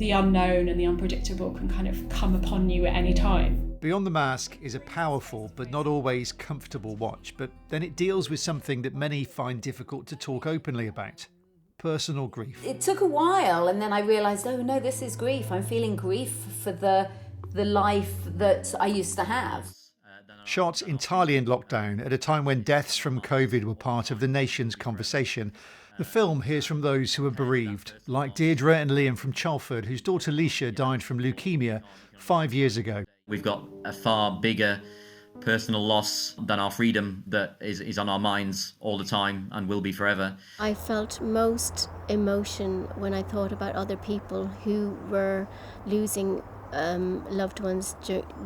the unknown and the unpredictable can kind of come upon you at any time. Beyond the Mask is a powerful but not always comfortable watch, but then it deals with something that many find difficult to talk openly about: personal grief. It took a while, and then I realised, oh no, this is grief. I'm feeling grief for the life that I used to have. Shot entirely in lockdown at a time when deaths from COVID were part of the nation's conversation, the film hears from those who are bereaved, like Deirdre and Liam from Chalford, whose daughter Leisha died from leukemia 5 years ago. We've got a far bigger personal loss than our freedom that is on our minds all the time and will be forever. I felt most emotion when I thought about other people who were losing loved ones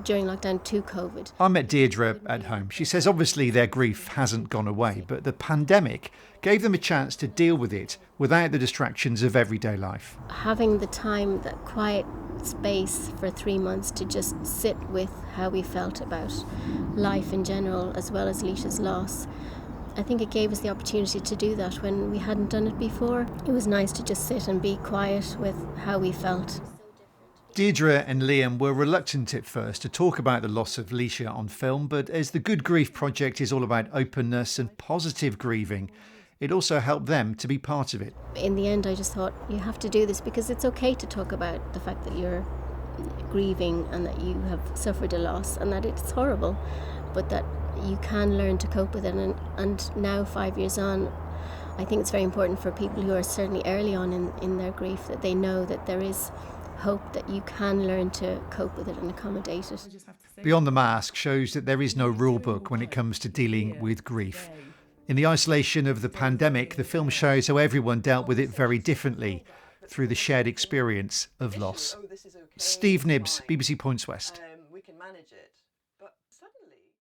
during lockdown to COVID. I met Deirdre at home. She says obviously their grief hasn't gone away, but the pandemic gave them a chance to deal with it without the distractions of everyday life. Having the time, that quiet space for 3 months to just sit with how we felt about life in general, as well as Leisha's loss, I think it gave us the opportunity to do that when we hadn't done it before. It was nice to just sit and be quiet with how we felt. Deirdre and Liam were reluctant at first to talk about the loss of Leisha on film, but as the Good Grief project is all about openness and positive grieving, it also helped them to be part of it. In the end, I just thought, you have to do this because it's okay to talk about the fact that you're grieving and that you have suffered a loss and that it's horrible, but that you can learn to cope with it. And now, 5 years on, I think it's very important for people who are certainly early on in their grief that they know that there is hope, that you can learn to cope with it and accommodate it. Beyond the Mask shows that there is no rule book when it comes to dealing with grief. In the isolation of the pandemic, the film shows how everyone dealt with it very differently through the shared experience of loss. Steve Knibbs, BBC Points West.